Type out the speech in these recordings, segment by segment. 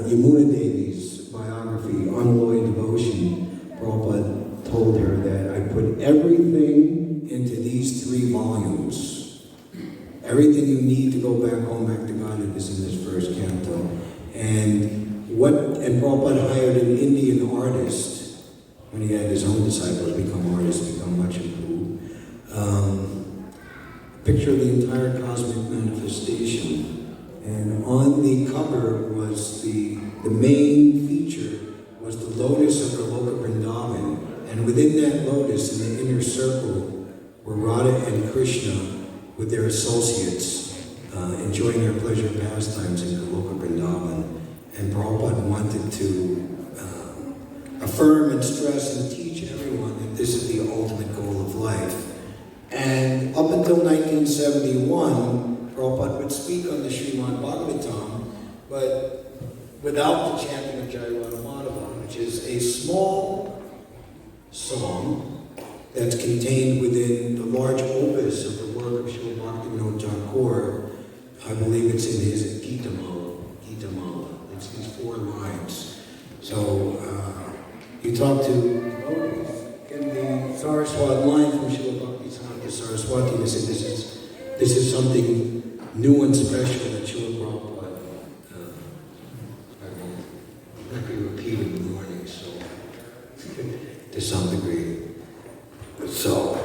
Yamuna Devi's biography, Unalloyed Devotion, Prabhupada told her that I put everything into these 3 volumes. Everything you need to go back home, back to God is in this first canto. And Prabhupada hired an Indian artist when he had his own disciples become artists, become much improved. Picture of the entire cosmic manifestation. And on the cover was the main feature was the lotus of the Loka Vrindavan. And within that lotus, in the inner circle, were Radha and Krishna with their associates, enjoying their pleasure pastimes in Goloka Vrindavan. And Prabhupada wanted to affirm and stress and teach everyone that this is the ultimate goal of life. And up until 1971, Prabhupada would speak on the Srimad Bhagavatam, but without the chanting of Jai Radha Madhava, which is a small song that's contained within the large opus of the work of Srila Bhaktivinoda Thakur. I believe it's in his Gita Mala. It's these 4 lines. So you talk to devotees in the Saraswati line from Srila Bhakti Saraswati, they say this is something new and special that Srila Prabhupada I might be repeating in the morning, so to some degree. So,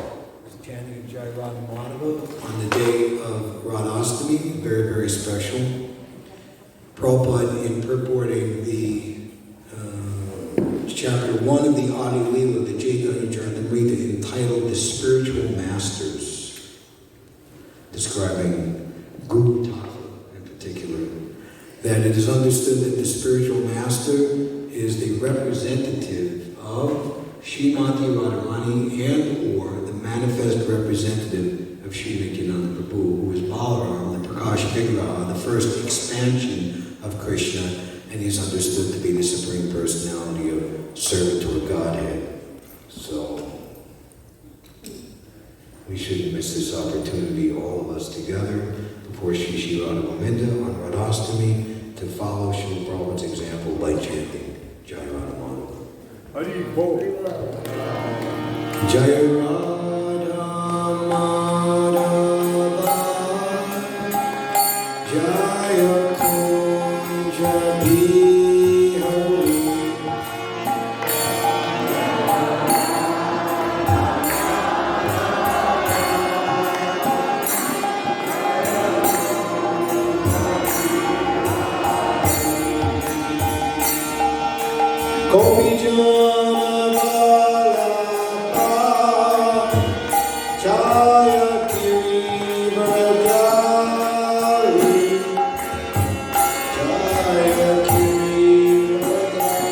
chanting Jai Radha Madhava on the day of Radhashtami, very, very special. Prabhupada, in purporting the chapter 1 of the Adi Leela, the Chaitanya Charitamrita, entitled The Spiritual Masters, describing Guru Tattva in particular, that it is understood that the spiritual master is the representative of Srimati Radharani and or the manifest representative of Sri Nityananda Prabhu, who is Balaram, the Prakash Vigraha, the first expansion of Krishna, and he's understood to be the Supreme Personality of Servitor Godhead. So, we shouldn't miss this opportunity, all of us together, before Shri Shri Radha Govinda on Radhashtami, to follow Srila Prabhupada's example by chanting Jai Radha Madhava. Hari Bol. Jai Radha Madhava, Jaya Kunja Bihari, Gopi Jana Vallabha, Jaya Giri Vardhari, Jaya Giri Vardhari.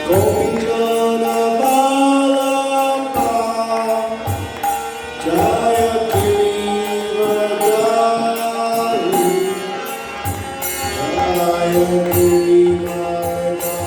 Gopi Jana Vallabha, Jaya Giri Vardhari, Jaya Giri Vardhari.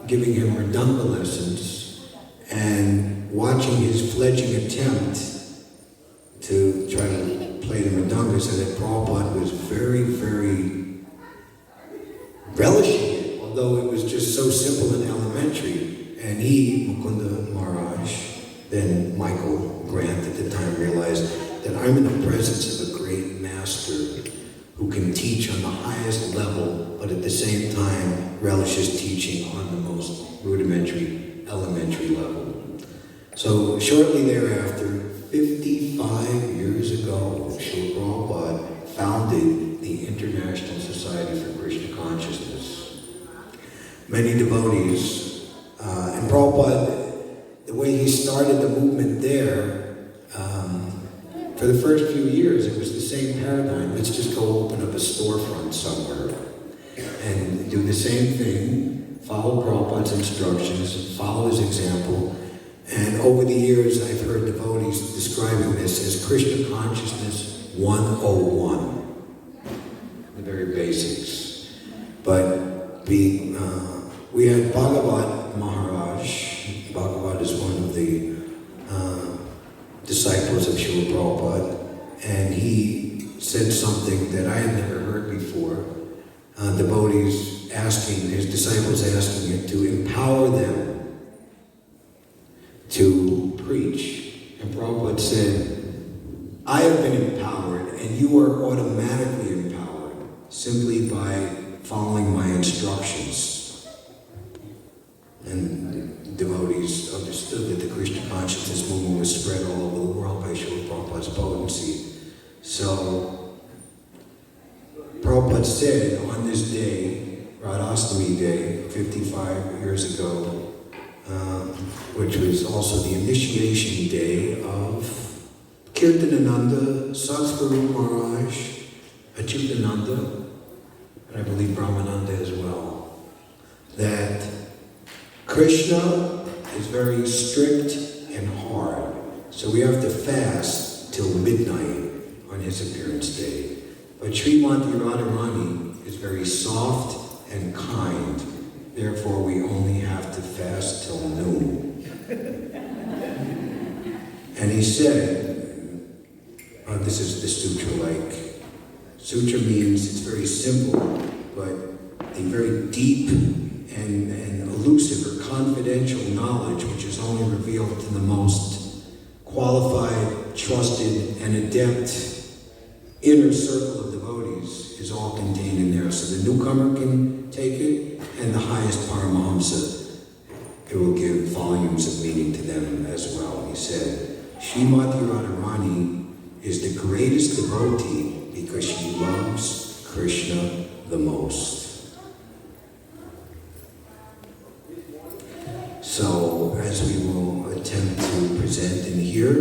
giving him mridanga lessons and watching his fledgling attempt to try to play the mridanga, so that Prabhupada was very, very relishing it, although it was just so simple and elementary. And he, Mukunda Maharaj, then Michael Grant at the time, realized that I'm in the presence of a great master who can teach on the highest level, but at the same time relishes teaching on the most rudimentary, elementary level. So shortly thereafter, 55 years ago, Srila Prabhupada founded the International Society for Krishna Consciousness. Many devotees, and Prabhupada, the way he started the movement there, for the first few years, it was the same paradigm. Let's just go open up a storefront somewhere and do the same thing, follow Prabhupada's instructions, follow his example. And over the years, I've heard devotees describing this as Krishna Consciousness 101, the very basics. But we had Bhagavat Maharaj. Bhagavat is one of the disciples of Srila Prabhupada, and he said something that I had never heard before. Devotees asking, his disciples asking him to empower them to preach. And Prabhupada said, I have been empowered, and you are automatically empowered simply by following my instructions. And devotees understood that the Krishna consciousness movement was spread all over the world by Srila Prabhupada's potency. So, Prabhupada said on this day, Radhashtami day, 55 years ago, which was also the initiation day of Kirtanananda, Satsvarup Maharaj, Achyutananda, and I believe Brahmananda as well, that Krishna is very strict and hard, so we have to fast till midnight on his appearance day. But Srimati Radharani is very soft and kind, therefore we only have to fast till noon. And he said, this is the sutra-like. Sutra means it's very simple, but the very deep and elusive or confidential knowledge, which is only revealed to the most qualified, trusted, and adept inner circle of devotees, is all contained in there. So the newcomer can take it, and the highest Paramahamsa, it will give volumes of meaning to them as well. He said, Srimati Radharani is the greatest devotee because she loves Krishna the most. So, as we will attempt to present and hear,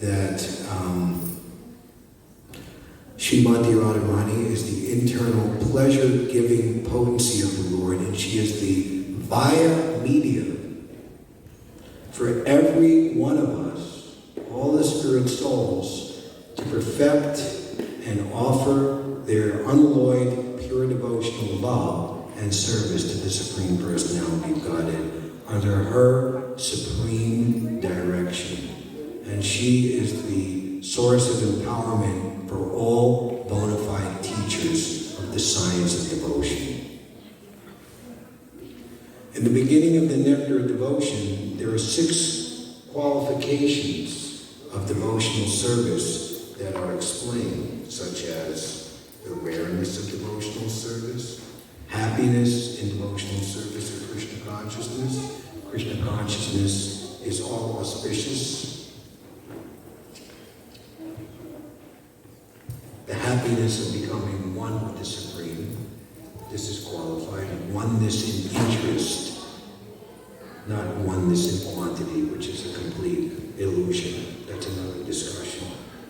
that Srimati Radharani is the internal pleasure-giving potency of the Lord, and she is the via media for every one of us, all the spirit souls, to perfect and offer their unalloyed, pure devotional love and service to the Supreme Personality of Godhead under her supreme direction. And she is the source of empowerment for all bona fide teachers of the science of devotion. In the beginning of the Nectar of Devotion, there are 6 qualifications of devotional service that are explained, such as the rareness of devotional service, happiness in devotional service of Krishna consciousness. Krishna consciousness is all auspicious. The happiness of becoming one with the Supreme. This is qualified. Oneness in interest, not oneness in quantity, which is a complete illusion. That's another discussion.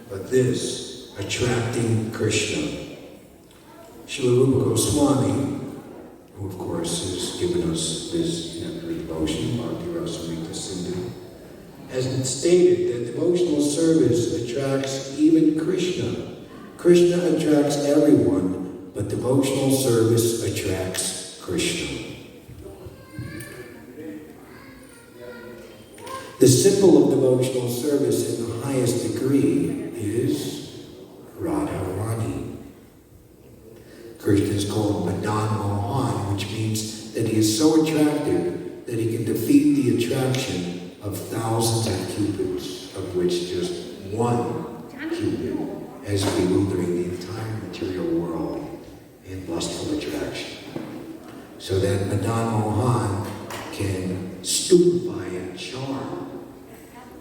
But this, attracting Krishna. Srila Rupa Goswami, who of course has given us this nectar of devotion, Bhakti Rasamrita Sindhu, has stated that devotional service attracts even Krishna. Krishna attracts everyone, but devotional service attracts Krishna. symbol of devotional service in the highest degree is Radharani. Krishna is called Madan Mohan, which means that he is so attractive that he can defeat the attraction of thousands of cupids, of which just one cupid has bewildering the entire material world in lustful attraction. So that Madan Mohan can stupefy and charm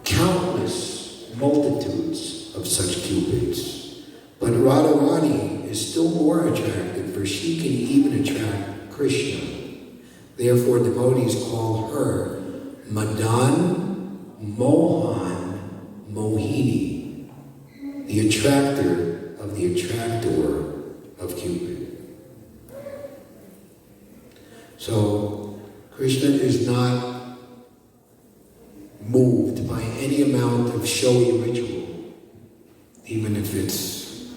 countless multitudes of such cupids. But Radharani is still more attractive, for she can even attract Krishna. Therefore, devotees call her Madan Mohan Mohini, the attractor of the attractor of Cupid. So, Krishna is not moved by any amount of showy ritual, even if it's,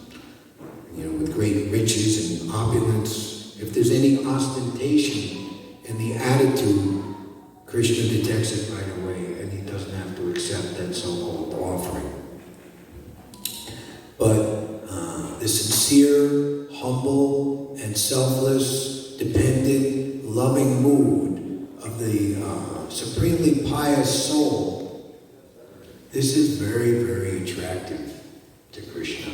with great riches and opulence. If there's any ostentation in the attitude, Krishna detects it right away, and he doesn't have to accept that so-called offering. But the sincere, humble, and selfless, dependent, loving mood of the supremely pious soul, this is very, very attractive to Krishna.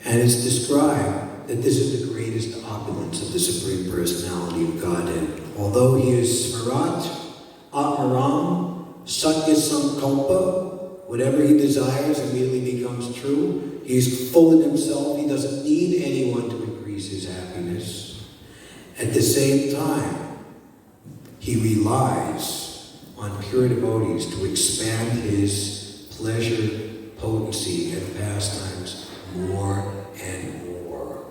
And it's described that this is the greatest opulence of the Supreme Personality of Godhead. Although he is Swarat, Atmaram, Satya Sankalpa, whatever he desires immediately becomes true. He's full in himself. He doesn't need anyone to increase his happiness. At the same time, he relies on pure devotees to expand his pleasure, potency, and pastimes more and more.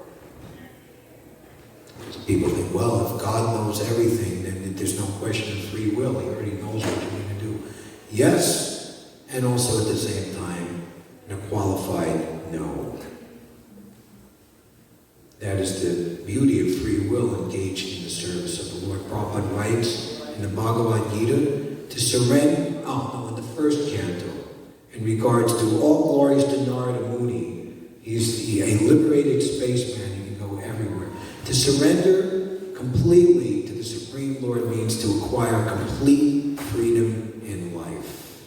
People think, well, if God knows everything, then there's no question of free will. He already knows what you're going to do. Yes, and also at the same time, in a qualified no. That is the beauty of free will engaged in the service of the Lord. Prabhupada writes in the Bhagavad Gita to surrender, in the first canto, in regards to all glories to Narada Muni. He's a liberated spaceman. He can go everywhere. To surrender completely to the Supreme Lord means to acquire complete freedom in life.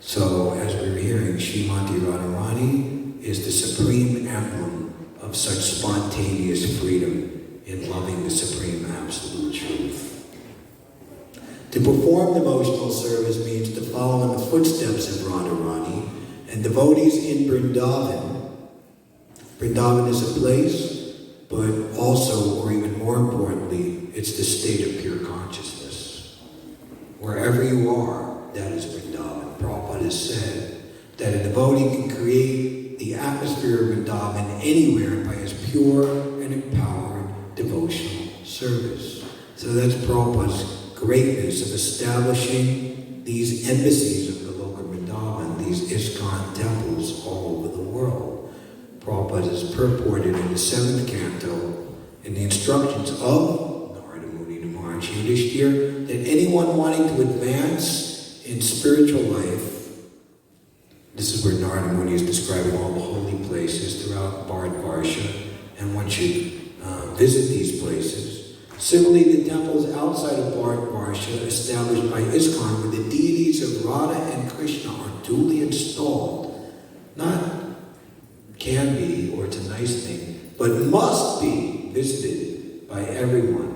So, as we were hearing, Srimati Radharani is the supreme emblem of such spontaneous freedom in loving the supreme absolute truth. To perform devotional service means to follow in the footsteps of Radharani, and devotees in Vrindavan. Vrindavan is a place, but also, or even more importantly, it's the state of pure consciousness. Wherever you are, that is Vrindavan. Prabhupada has said that a devotee can create the atmosphere of Vrindavan anywhere by his pure and empowered devotional service. So that's Prabhupada's greatness of establishing these embassies of the Loka Vrindavan, these ISKCON temples all over the world. Prabhupada is purported in the 7th canto in the instructions of Narada Muni to Maharaj Yudhishthira that anyone wanting to advance in spiritual life, this is where Narada Muni is describing all the holy places throughout Bharatvarsha, and one should visit these places. Similarly, the temples outside of Bharatvarsha, established by ISKCON, where the deities of Radha and Krishna are duly installed, not can be, or it's a nice thing, but must be visited by everyone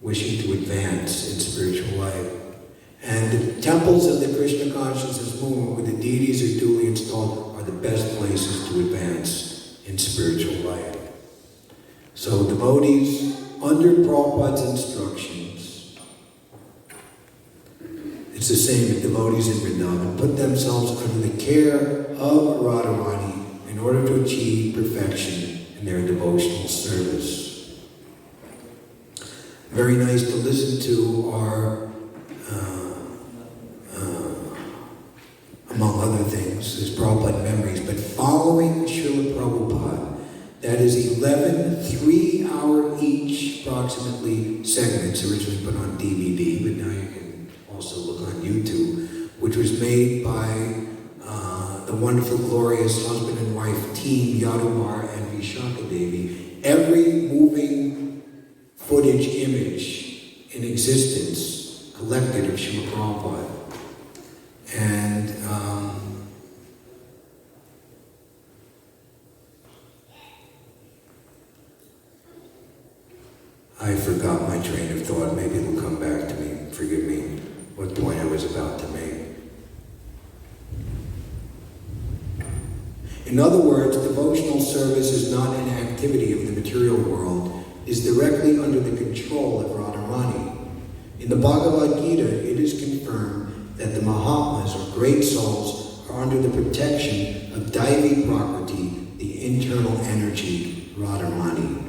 wishing to advance in spiritual life. And the temples of the Krishna consciousness movement, where the deities are duly installed, are the best places to advance in spiritual life. So devotees, under Prabhupada's instructions, it's the same with devotees in Vrindavan, put themselves under the care of Radharani in order to achieve perfection in their devotional service. Very nice to listen to are, among other things, is Prabhupada memories, but following Srila Prabhupada. That is 11 3-hour each, approximately, segments originally put on DVD, but now you can also look on YouTube. which was made by the wonderful, glorious husband and wife team, Yadumar and Vishaka Devi. Every moving footage image in existence collected of Srila Prabhupada. And I forgot my train of thought. Maybe it'll come back to me. Forgive me what point I was about to make. In other words, devotional service is not an activity of the material world, is directly under the control of Radharani. In the Bhagavad Gita, it is confirmed that the Mahatmas, or great souls, are under the protection of Daivi Prakriti, the internal energy, Radharani.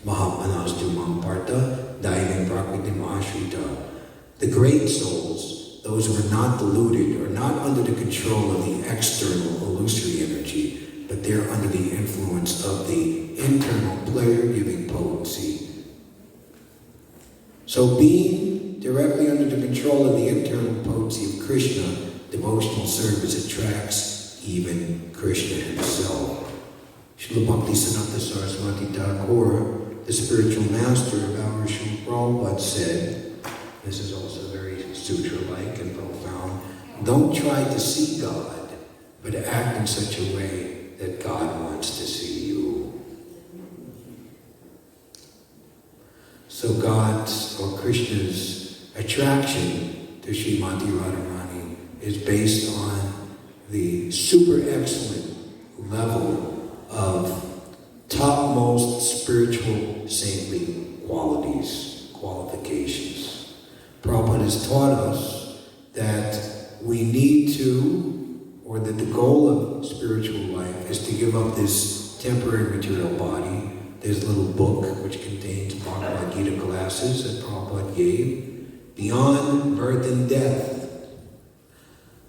Mahatmanastu Mamparta, Daivim Prakritim Ashrita. The great souls, those who are not deluded, are not under the control of the external illusory energy, but they're under the influence of the internal pleasure-giving potency. So being directly under the control of the internal potency of Krishna, devotional service attracts even Krishna himself. Srila Bhaktisiddhanta Saraswati Thakur, the spiritual master of our Srila Prabhupada, said, this is also very sutra-like and profound, don't try to see God, but act in such a way that God wants to see you. So God's, or Krishna's, attraction to Srimati Radharani is based on the super excellent level of topmost spiritual saintly qualifications. Prabhupada has taught us that we need to, or that the goal of spiritual life is to give up this temporary material body. There's a little book which contains Bhagavad Gita classes that Prabhupada gave. Beyond birth and death.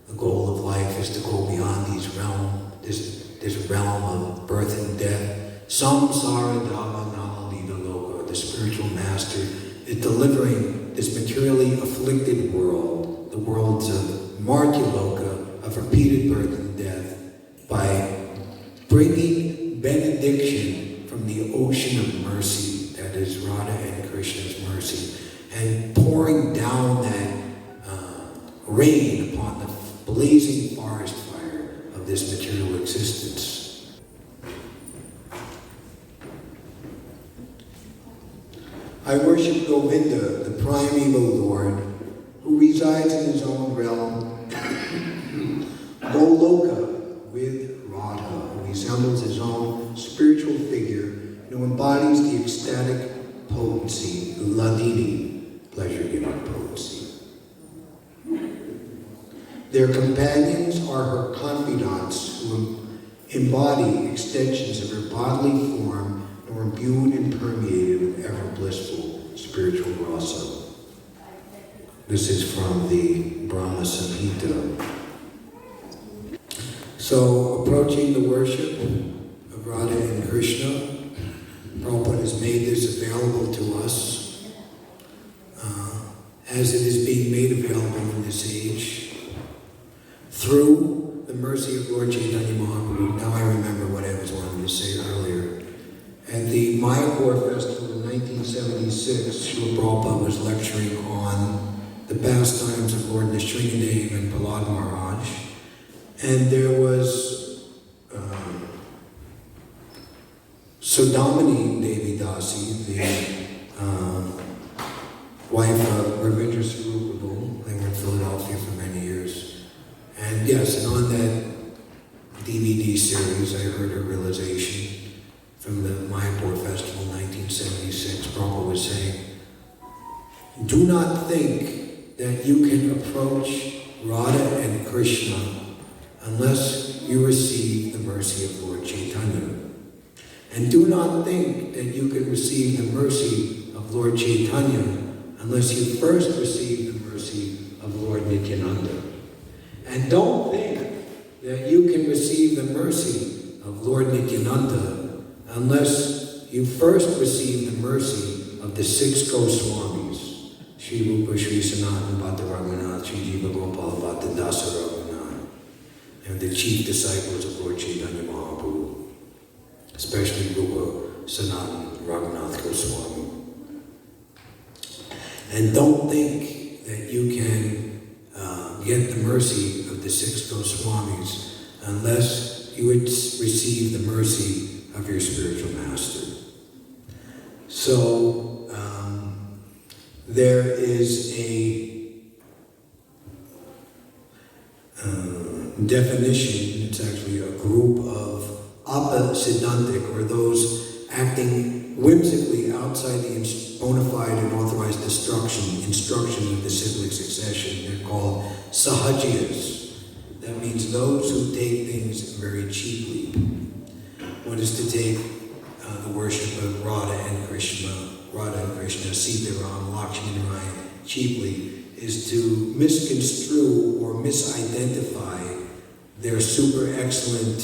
The goal of life is to go beyond this realm of birth and death. Samsara Dhamma Nama Lila Loka, the spiritual master, is delivering this materially afflicted world, the worlds of Martyaloka, of repeated birth and death, by bringing benediction from the ocean of mercy, that is Radha and Krishna's mercy, and pouring down that rain upon the blazing forest fire of this material existence. I worship Govinda, the primeval Lord, who resides in his own realm, Goloka, with Radha, who resembles his own spiritual figure, and who embodies the ecstatic potency, Ladini, pleasure-giving potency. Their companions are her confidants, who embody extensions of her bodily form and were imbued and permeated with ever-blissful spiritual rasa. This is from the Brahma Samhita. So, approaching the worship of Radha and Krishna, Prabhupada has made this available to us as it is being made available in this age through the mercy of Lord Chaitanya Mahaprabhu. Now I remember what I was wanting to say earlier. At the Mayapur Festival in 1976, Srila Prabhupada was lecturing on the pastimes of Lord Nrsimhadev and Prahlad Maharaj. And there was Sudamani Devi Dasi, the wife of Ravindra Swarup Prabhu. They were in Philadelphia for many years. And yes, and on that DVD series, I heard her realization from the Mayapur Festival in 1976. Prabhupada was saying, do not think that you can approach Radha and Krishna unless you receive the mercy of Lord Chaitanya. And do not think that you can receive the mercy of Lord Chaitanya unless you first receive the mercy of Lord Nityananda. And don't think that you can receive the mercy of Lord Nityananda unless you first receive the mercy of the 6 Goswamis, Shri Rupa Shri Sanatan Bhatta Raghunath, Shri Jiva Gopal Bhatta Dasa Raghunath, and the chief disciples of Lord Chaitanya Mahaprabhu, especially Rupa Sanatan Raghunath Goswami. And don't think that you can get the mercy of the 6 Goswamis unless you would receive the mercy of your spiritual master. So, there is a definition, it's actually a group of apasiddhantic, or those acting whimsically outside the bona fide and authorized instruction of the cyclic succession. They're called sahajiyas. That means those who take things very cheaply. One is to take the worship of Radha and Krishna, Sita Ram, Lakshmi Narayan, cheaply, is to misconstrue or misidentify their super excellent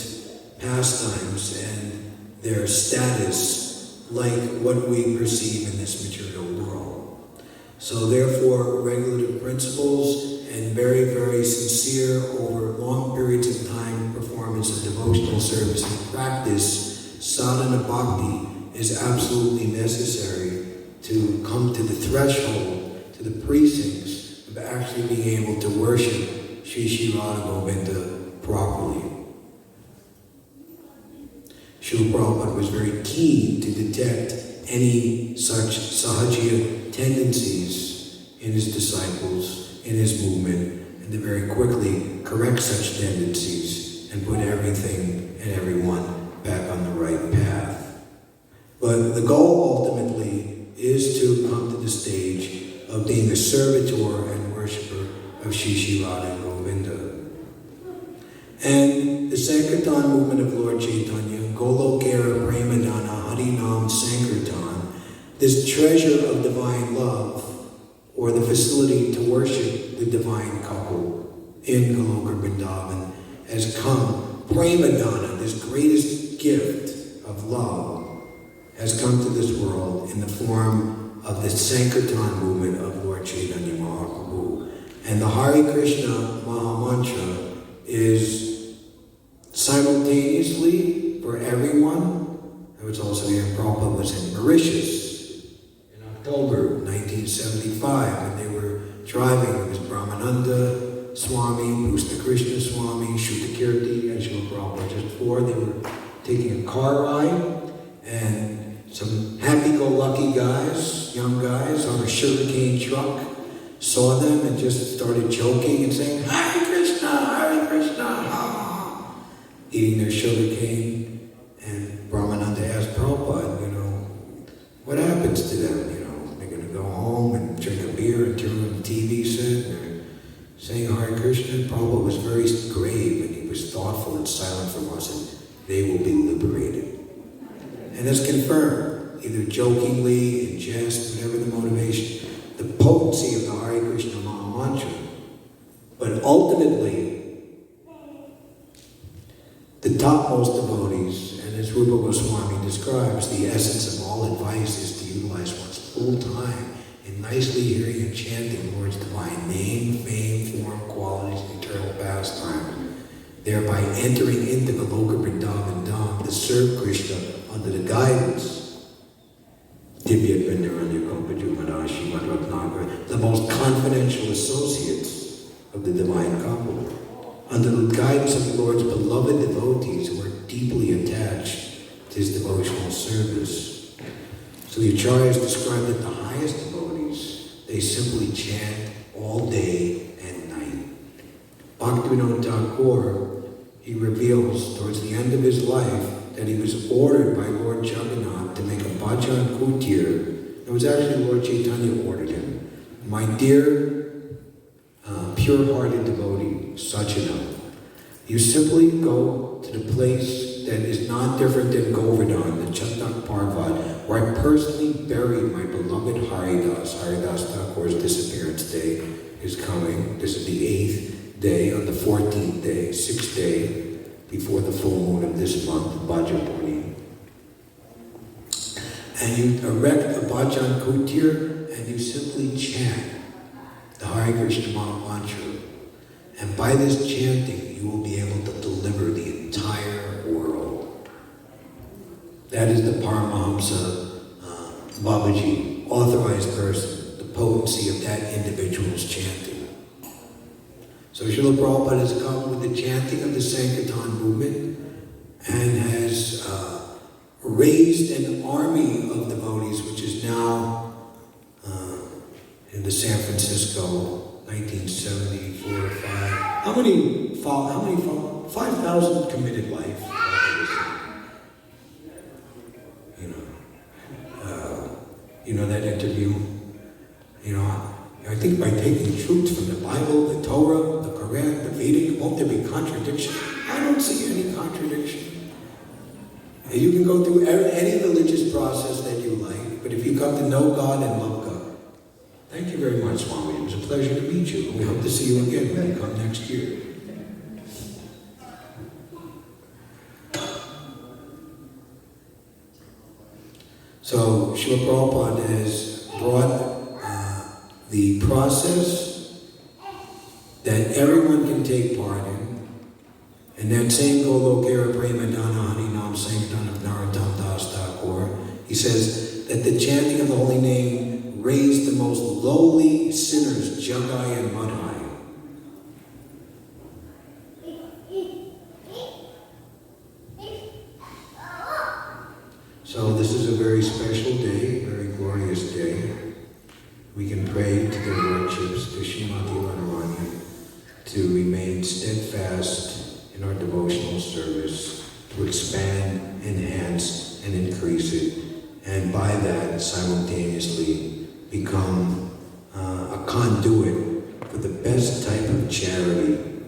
pastimes and their status like what we perceive in this material world. So therefore, regulative principles and very, very sincere over long periods of time performance of devotional service and practice, sadhana bhakti, is absolutely necessary to come to the threshold, to the precincts of actually being able to worship Sri Sri Radha Govinda properly. Srila Prabhupada was very keen to detect any such sahajiya tendencies in his disciples, in his movement, and to very quickly correct such tendencies and put everything and everyone back on the right path. But the goal ultimately is to come to the stage of being a servitor and worshiper of Sri Sri Radha Govinda. And the Sankirtan movement of Lord Chaitanya, Golokera Premadana Harinam Sankirtan, this treasure of divine love, or the facility to worship the divine couple in Goloka Vrindavan, has come. Premadana, this greatest gift of love, has come to this world in the form of the Sankirtan movement of Lord Chaitanya Mahaprabhu. And the Hare Krishna Mahamantra is simultaneously for everyone. I was also here, Prabhupada was in Mauritius in October 1975, and they were driving. There was Brahmananda Swami, Krishna Krishna Swami, Shrutakirti, and Srila Prabhupada, just 4. They were taking a car ride, and some happy-go-lucky guys, young guys, on a sugarcane truck saw them and just started joking and saying, Hare Krishna, ah, eating their sugarcane. And Brahmananda asked Prabhupada, what happens to them? They're going to go home and drink a beer and turn on the TV set. They're saying Hare Krishna. Prabhupada was very grave, and he was thoughtful and silent for a while, and they will be liberated. And it's confirmed, either jokingly, in jest, whatever the motivation, the potency of the Hare Krishna Mahamantra. But ultimately, the topmost devotees, and as Rupa Goswami describes, the essence of all advice is to utilize one's full time in nicely hearing and chanting Lord's divine name, fame, form, qualities, and eternal pastime, thereby entering into Goloka Vrindavan Dham to serve Krishna under the guidance, Divya Bindaranya Kopajumana Shrimad Ratnakar, the most confidential associates of the divine couple, under the guidance of the Lord's beloved devotees who are deeply attached to his devotional service. So the Acharyas describe that the highest devotees, they simply chant all day and night. Bhaktivinoda Thakur, he reveals towards the end of his life that he was ordered by Lord Jagannath to make a bhajan kutir. It was actually Lord Chaitanya ordered him. My dear, pure-hearted devotee, Sachana, you simply go to the place that is not different than Govardhan, the Chatak Parvat, where I personally buried my beloved Haridas. Haridas Thakur's disappearance day is coming. This is the 8th day, on the 14th day, 6th day, before the full moon of this month, Bhaja Purni. and you erect a bhajan kutir, and you simply chant the Hare Krishna mantra. And by this chanting, you will be able to deliver the entire world. That is the Paramahamsa Babaji, authorized person, the potency of that individual's chanting. So Srila Prabhupada has come with the chanting of the Sankirtan movement and has raised an army of devotees, which is now in the San Francisco 1974 or 5. How many 5,000 committed life. You know that interview? I think by taking truths from the Bible, the Torah, the Quran, the Vedic, won't there be contradiction? I don't see any contradiction. And you can go through any religious process that you like, but if you come to know God and love God, thank you very much, Swami. It was a pleasure to meet you. We hope to see you again when you come next year. So, Srila Prabhupada has brought the process that everyone can take part in, and that same Golokera Premadana Harinam Sankirtan of Narottam Das Thakur, he says that the chanting of the holy name raised the most lowly sinners, Jagai and Madhai. So this is a very special day, a very glorious day. We can pray to their lordships, to Srimati Radharani, to remain steadfast in our devotional service, to expand, enhance, and increase it, and by that simultaneously become a conduit for the best type of charity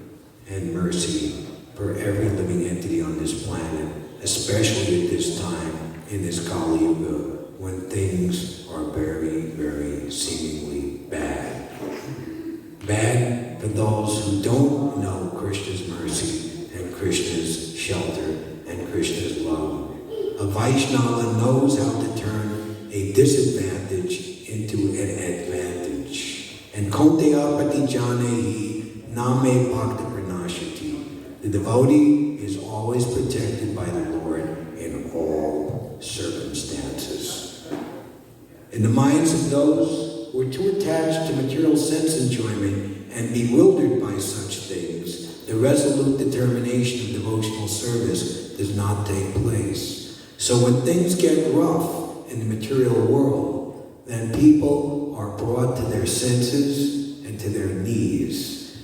and mercy for every living entity on this planet, especially at this time in this Kali Yuga, when things are very, very seemingly bad. Bad for those who don't know Krishna's mercy and Krishna's shelter and Krishna's love. A Vaishnava knows how to turn a disadvantage into an advantage. And Konteya Patijanehi Name Bhakta Pranashati. The devotee is always protected by the Lord in all circumstances. In the minds of those who are too attached to material sense enjoyment and bewildered by such things, the resolute determination of devotional service does not take place. So when things get rough in the material world, then people are brought to their senses and to their knees.